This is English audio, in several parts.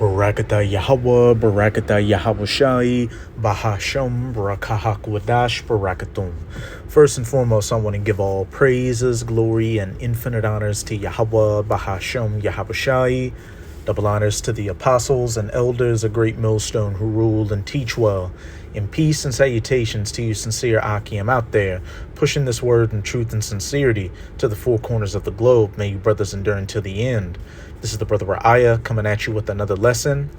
Barakatah Yahweh, Barakatah Yahweh Shai, Bahasham, Barakahak Wadash, Barakatum. First and foremost, I want to give all praises, glory, and infinite honors to Yahweh, Bahasham, Yahweh Shai. Double honors to the apostles and elders, a great millstone who rule and teach well. In peace and salutations to you sincere Akim out there, pushing this word in truth and sincerity to the four corners of the globe. May you brothers endure until the end. This is the Brother Ra'aya coming at you with another lesson.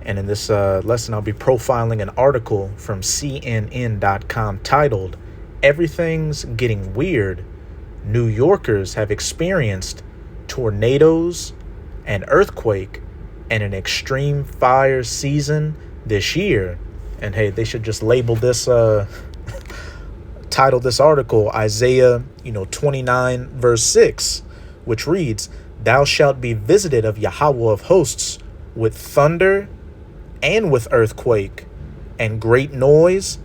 And in this lesson, I'll be profiling an article from CNN.com titled, "Everything's Getting Weird. New Yorkers have experienced tornadoes, an earthquake, and an extreme fire season this year." And hey, they should just label this, title this article Isaiah 29 verse 6, which reads, "Thou shalt be visited of Yahweh of hosts with thunder and with earthquake and great noise,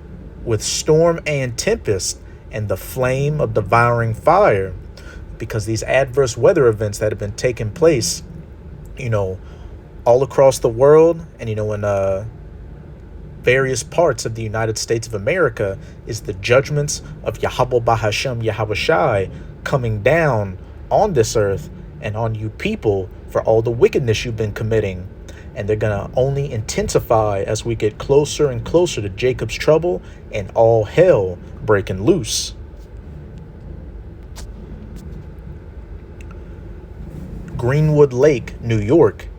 with storm and tempest and the flame of devouring fire." Because these adverse weather events that have been taking place, all across the world and, in various parts of the United States of America, is the judgments of Yahweh Bahasham Yahweh Shai coming down on this earth and on you people for all the wickedness you've been committing. And they're going to only intensify as we get closer and closer to Jacob's trouble and all hell breaking loose. Greenwood Lake, New York.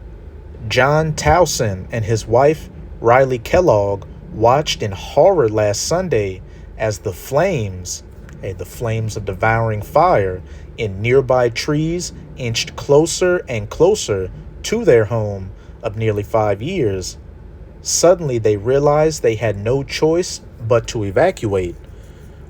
John Towson and his wife, Riley Kellogg, watched in horror last Sunday as the flames of devouring fire in nearby trees inched closer and closer to their home of nearly 5 years. Suddenly, they realized they had no choice but to evacuate.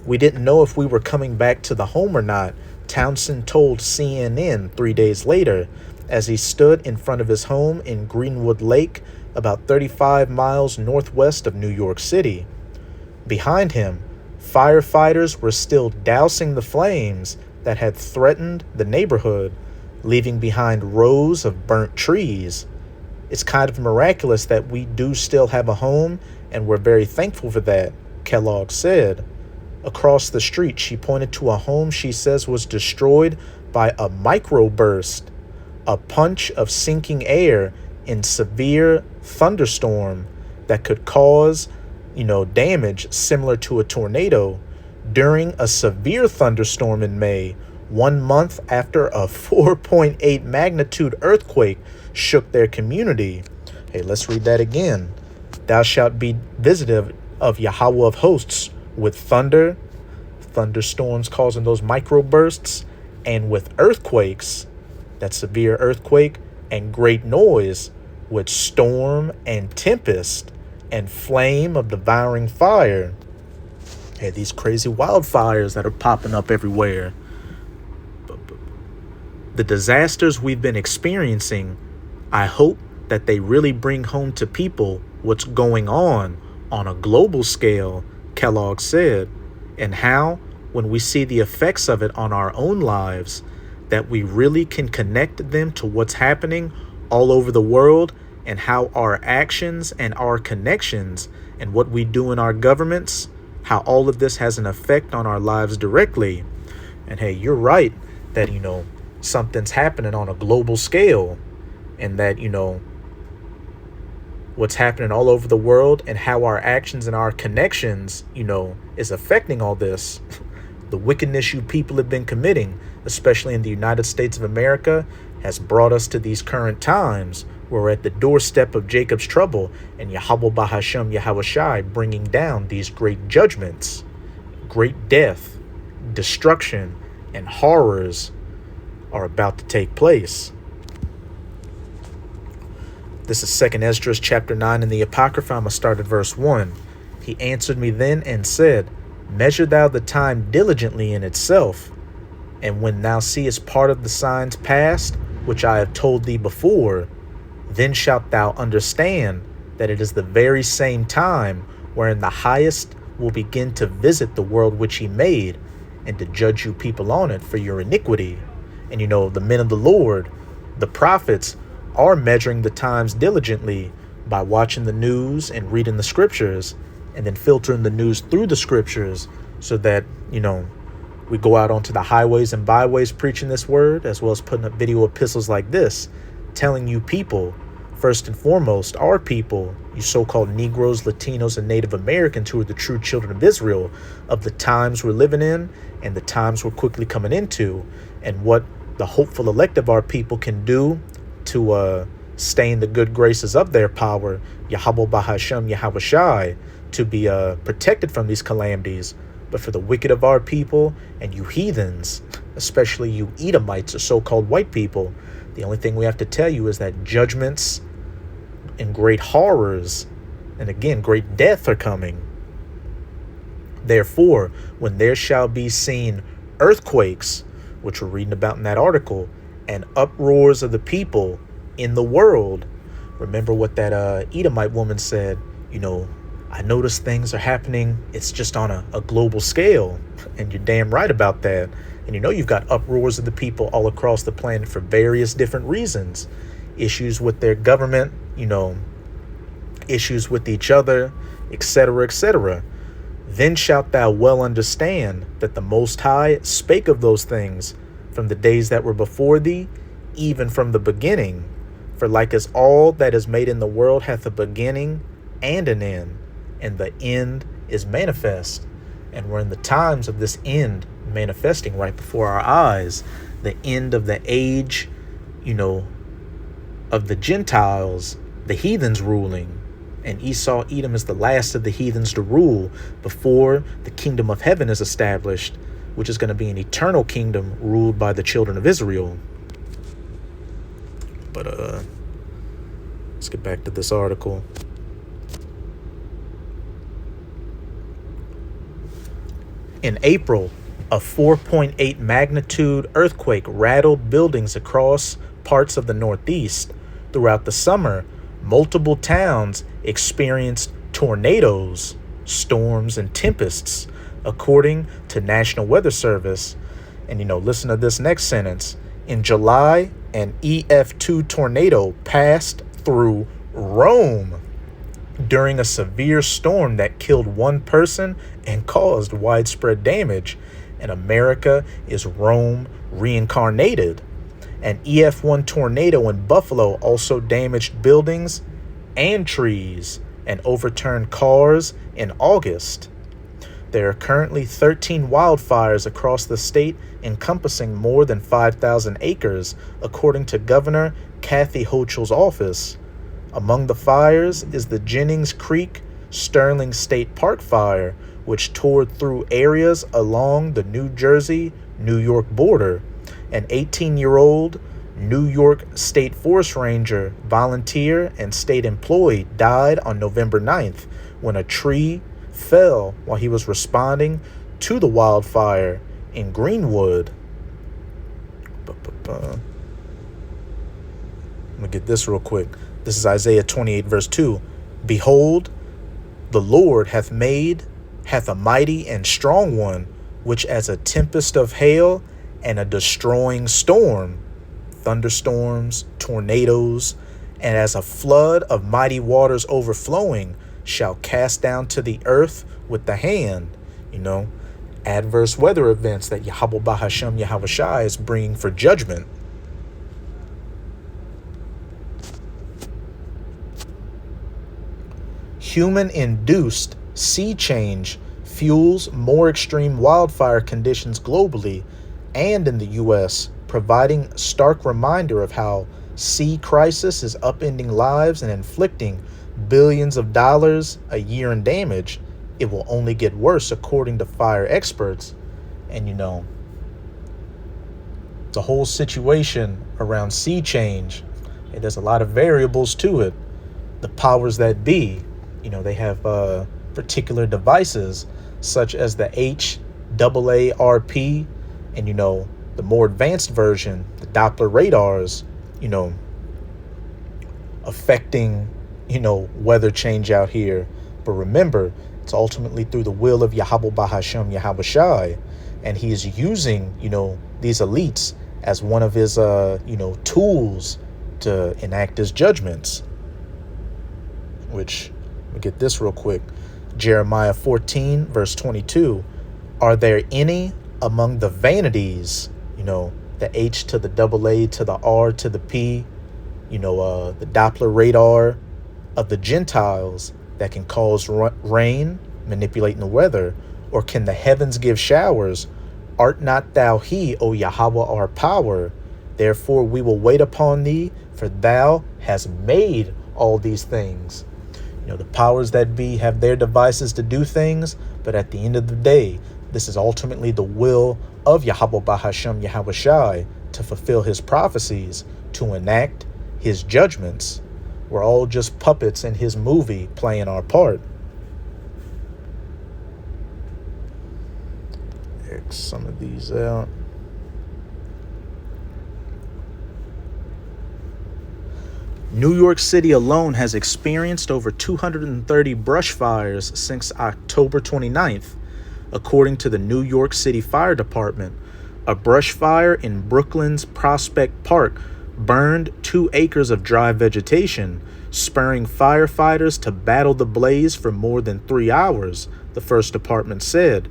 "We didn't know if we were coming back to the home or not," Townsend told CNN 3 days later as he stood in front of his home in Greenwood Lake, about 35 miles northwest of New York City. Behind him, firefighters were still dousing the flames that had threatened the neighborhood, leaving behind rows of burnt trees. "It's kind of miraculous that we do still have a home, and we're very thankful for that," Kellogg said. Across the street, she pointed to a home she says was destroyed by a microburst, a punch of sinking air in severe thunderstorm that could cause, damage similar to a tornado. During a severe thunderstorm in May, 1 month after a 4.8 magnitude earthquake shook their community. Hey, let's read that again. "Thou shalt be visited of Yahweh of hosts with thunder," thunderstorms causing those microbursts, "and with earthquakes," that severe earthquake, "and great noise, with storm and tempest and flame of devouring fire." Hey, these crazy wildfires that are popping up everywhere. The disasters we've been experiencing, I hope that they really bring home to people what's going on a global scale, Kellogg said, and how, when we see the effects of it on our own lives, that we really can connect them to what's happening all over the world, and how our actions and our connections and what we do in our governments, how all of this has an effect on our lives directly. And hey, you're right that, something's happening on a global scale, and that, what's happening all over the world and how our actions and our connections, is affecting all this. The wickedness you people have been committing, especially in the United States of America, has brought us to these current times. We're at the doorstep of Jacob's trouble, and Yahweh Bahasham Yahweh Shai bringing down these great judgments. Great death, destruction, and horrors are about to take place. This is 2 Esdras chapter 9 in the Apocrypha. I'm going to start at verse 1. "He answered me then and said, Measure thou the time diligently in itself, and when thou seest part of the signs past, which I have told thee before, then shalt thou understand that it is the very same time wherein the Highest will begin to visit the world which he made, and to judge you people on it for your iniquity." And the men of the Lord, the prophets, are measuring the times diligently by watching the news and reading the scriptures and then filtering the news through the scriptures so that, we go out onto the highways and byways preaching this word, as well as putting up video epistles like this, telling you people, first and foremost, our people, you so-called Negroes, Latinos, and Native Americans who are the true children of Israel, of the times we're living in and the times we're quickly coming into, and what the hopeful elect of our people can do to stay in the good graces of their power, Yahweh Bahashem Yahweh Shai, to be protected from these calamities. But for the wicked of our people and you heathens, especially you Edomites or so-called white people, the only thing we have to tell you is that judgments and great horrors, and again, great death are coming. Therefore, when there shall be seen earthquakes, which we're reading about in that article, and uproars of the people in the world, remember what that Edomite woman said, I notice things are happening. It's just on a global scale. And you're damn right about that. And you've got uproars of the people all across the planet for various different reasons. Issues with their government, issues with each other, etc., etc. Then shalt thou well understand that the Most High spake of those things from the days that were before thee, even from the beginning. For like as all that is made in the world hath a beginning and an end, and the end is manifest. And we're in the times of this end manifesting right before our eyes. The end of the age, of the Gentiles, the heathens ruling. And Esau, Edom is the last of the heathens to rule before the kingdom of heaven is established, which is going to be an eternal kingdom ruled by the children of Israel. But let's get back to this article. In April, a 4.8 magnitude earthquake rattled buildings across parts of the Northeast. Throughout the summer, multiple towns experienced tornadoes, storms, and tempests, according to National Weather Service. And listen to this next sentence. In July, an EF2 tornado passed through Rome during a severe storm that killed one person and caused widespread damage. And America is Rome reincarnated. An EF1 tornado in Buffalo also damaged buildings and trees and overturned cars in August. There are currently 13 wildfires across the state encompassing more than 5,000 acres, according to Governor Kathy Hochul's office. Among the fires is the Jennings Creek Sterling State Park fire, which tore through areas along the New Jersey-New York border. An 18-year-old New York State Forest Ranger, volunteer, and state employee died on November 9th when a tree fell while he was responding to the wildfire in Greenwood. I'm going to get this real quick. This is Isaiah 28, verse 2. Behold, the Lord hath a mighty and strong one, which as a tempest of hail and a destroying storm, thunderstorms, tornadoes, and as a flood of mighty waters overflowing, shall cast down to the earth with the hand. Adverse weather events that Yahweh Bahashem Yahweh Shai is bringing for judgment. Human-induced sea change fuels more extreme wildfire conditions globally and in the U.S., providing stark reminder of how sea crisis is upending lives and inflicting billions of dollars a year in damage. It will only get worse, according to fire experts. And the whole situation around sea change, there's a lot of variables to it. The powers that be, they have particular devices such as the HAARP and, the more advanced version, the Doppler radars, affecting, weather change out here. But remember, it's ultimately through the will of Yahweh Bahashem Yahweh Shai. And he is using, these elites as one of his, tools to enact his judgments. Which, let me get this real quick. Jeremiah 14, verse 22. Are there any among the vanities, the H to the double A to the R to the P, the Doppler radar of the Gentiles that can cause rain, manipulating the weather, or can the heavens give showers? Art not thou he, O Yahweh, our power? Therefore we will wait upon thee, for thou hast made all these things. The powers that be have their devices to do things, but at the end of the day, this is ultimately the will of Yahweh Bahashem Yahweh Shai to fulfill his prophecies, to enact his judgments. We're all just puppets in his movie playing our part. X some of these out. New York City alone has experienced over 230 brush fires since October 29th. According to the New York City Fire Department, a brush fire in Brooklyn's Prospect Park burned 2 acres of dry vegetation, spurring firefighters to battle the blaze for more than 3 hours, the first department said.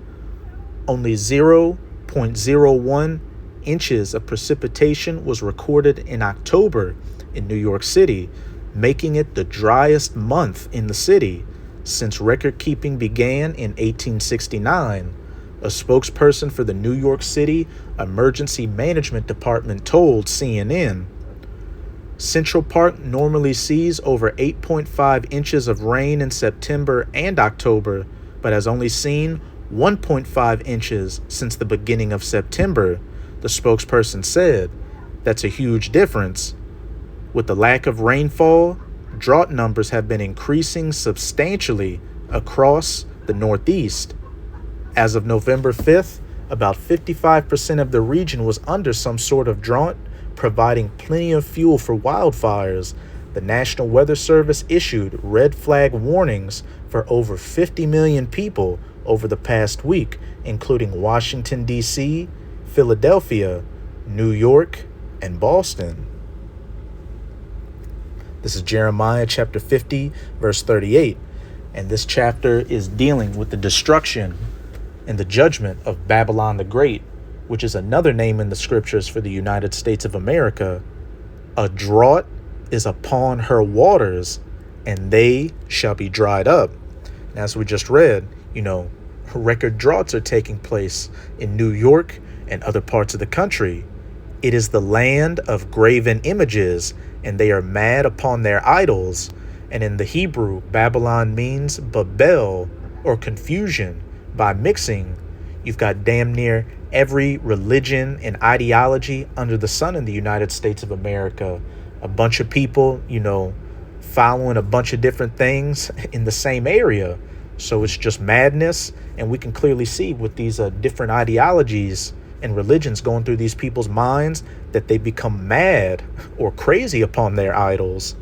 Only 0.01 inches of precipitation was recorded in October in New York City, making it the driest month in the city since record keeping began in 1869. A spokesperson for the New York City Emergency Management Department told CNN. Central Park normally sees over 8.5 inches of rain in September and October, but has only seen 1.5 inches since the beginning of September, the spokesperson said. That's a huge difference. With the lack of rainfall, drought numbers have been increasing substantially across the Northeast. As of November 5th, about 55% of the region was under some sort of drought, providing plenty of fuel for wildfires. The National Weather Service issued red flag warnings for over 50 million people over the past week, including Washington, D.C., Philadelphia, New York, and Boston. This is Jeremiah chapter 50, verse 38. And this chapter is dealing with the destruction and the judgment of Babylon the Great, which is another name in the scriptures for the United States of America. A drought is upon her waters, and they shall be dried up. And as we just read, record droughts are taking place in New York and other parts of the country. It is the land of graven images, and they are mad upon their idols. And in the Hebrew, Babylon means Babel, or confusion. By mixing, you've got damn near every religion and ideology under the sun in the United States of America. A bunch of people, following a bunch of different things in the same area. So it's just madness, and we can clearly see with these different ideologies and religions going through these people's minds that they become mad or crazy upon their idols.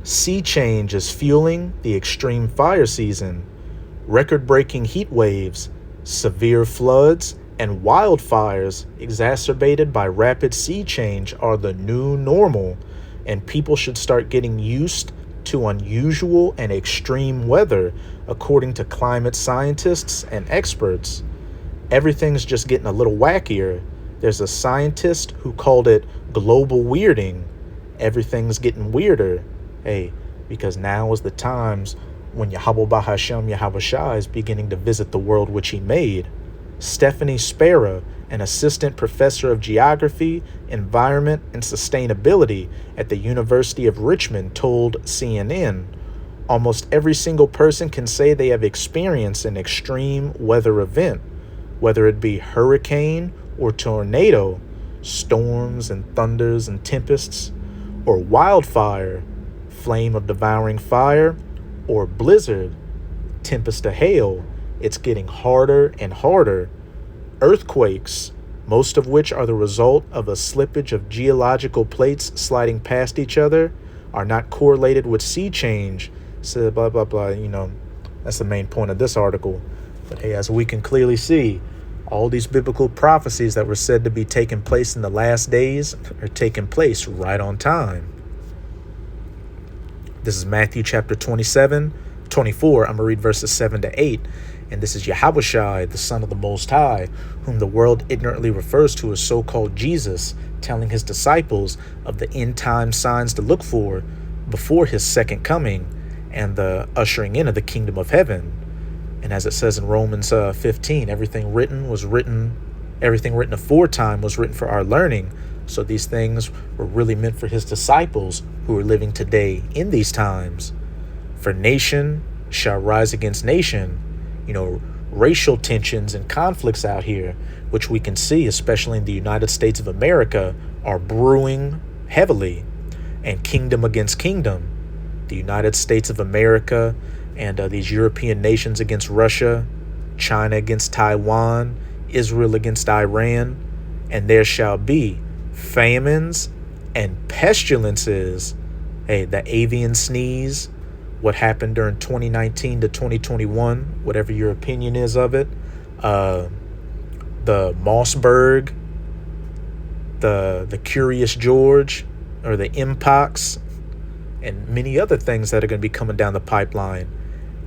Sea change is fueling the extreme fire season. Record-breaking heat waves, severe floods, and wildfires exacerbated by rapid sea change are the new normal, and people should start getting used to unusual and extreme weather, according to climate scientists and experts. Everything's just getting a little wackier. There's a scientist who called it global weirding. Everything's getting weirder. Hey, because now is the times when Yahweh Bahashem Yahweh Shai is beginning to visit the world which he made. Stephanie Spera, an assistant professor of geography, environment, and sustainability at the University of Richmond, told CNN, almost every single person can say they have experienced an extreme weather event, whether it be hurricane or tornado, storms and thunders and tempests, or wildfire, flame of devouring fire, or blizzard, tempest of hail. It's getting harder and harder. Earthquakes, most of which are the result of a slippage of geological plates sliding past each other, are not correlated with sea change. So blah, blah, blah, that's the main point of this article. But hey, as we can clearly see, All these biblical prophecies that were said to be taking place in the last days are taking place right on time. This is Matthew chapter 24. I'm going to read verses 7 to 8. And this is Yahushua, the Son of the Most High, whom the world ignorantly refers to as so-called Jesus, telling his disciples of the end time signs to look for before his second coming and the ushering in of the kingdom of heaven. And as it says in Romans 15, everything written aforetime was written for our learning. So these things were really meant for his disciples who are living today in these times. For nation shall rise against nation. Racial tensions and conflicts out here, which we can see, especially in the United States of America, are brewing heavily. And kingdom against kingdom. The United States of America and these European nations against Russia, China against Taiwan, Israel against Iran, and there shall be famines and pestilences. The avian sneeze, what happened during 2019 to 2021, whatever your opinion is of it, the Mossberg, the Curious George, or the Mpox, and many other things that are going to be coming down the pipeline,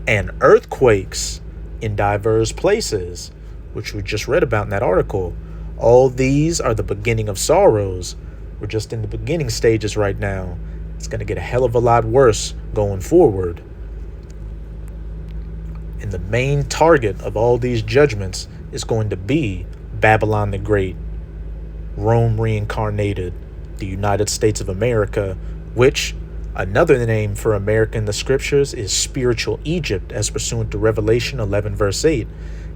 and earthquakes in diverse places, which we just read about in that article. All these are the beginning of sorrows. We're just in the beginning stages right now. It's going to get a hell of a lot worse going forward. And the main target of all these judgments is going to be Babylon the Great, Rome reincarnated, the United States of America, which another name for America in the scriptures is spiritual Egypt, as pursuant to Revelation 11 verse 8.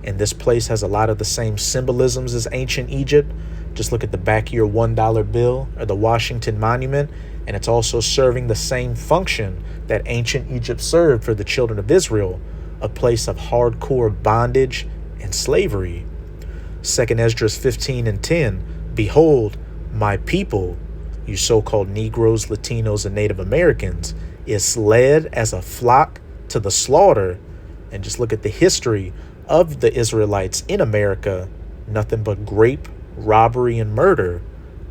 And this place has a lot of the same symbolisms as ancient Egypt. Just look at the back of your $1 bill or the Washington Monument, and it's also serving the same function that ancient Egypt served for the children of Israel, a place of hardcore bondage and slavery. 2 Esdras 15 and 10, behold, my people, you so-called Negroes, Latinos, and Native Americans, is led as a flock to the slaughter. And just look at the history of the Israelites in America, nothing but rape, robbery, and murder.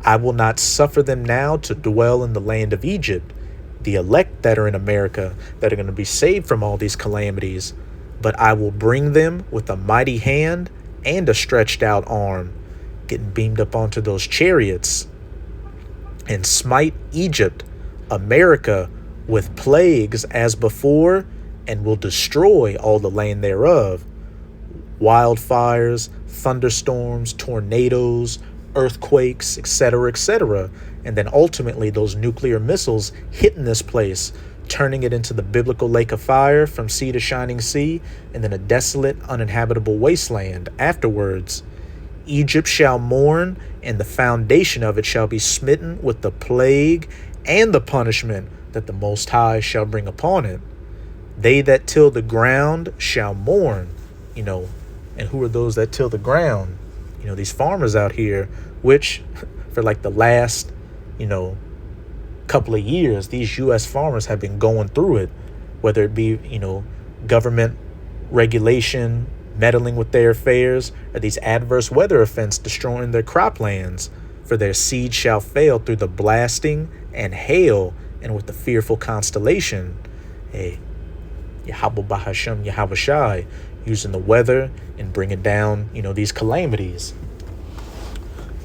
I will not suffer them now to dwell in the land of Egypt, the elect that are in America that are going to be saved from all these calamities, but I will bring them with a mighty hand and a stretched out arm, getting beamed up onto those chariots, and smite Egypt, America, with plagues as before, and will destroy all the land thereof. Wildfires, thunderstorms, tornadoes, earthquakes, etc., etc. And then ultimately those nuclear missiles hitting this place, turning it into the biblical lake of fire from sea to shining sea, and then a desolate, uninhabitable wasteland afterwards. Egypt shall mourn, and the foundation of it shall be smitten with the plague and the punishment that the Most High shall bring upon it. They that till the ground shall mourn, and who are those that till the ground? These farmers out here, which for like the last, couple of years, these U.S. farmers have been going through it, whether it be, government regulation, meddling with their affairs, or these adverse weather events destroying their croplands. For their seed shall fail through the blasting and hail, and with the fearful constellation. Yahweh Bahashem Yahushai, using the weather and bringing down, these calamities.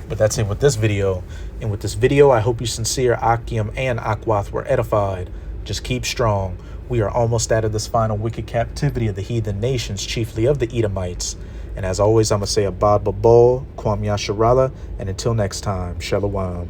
But that's it with this video. And with this video, I hope you sincere Akim and Akwath were edified. Just keep strong. We are almost out of this final wicked captivity of the heathen nations, chiefly of the Edomites. And as always, I'm going to say Abad Babal, Kwam Yasharala, and until next time, Shalom.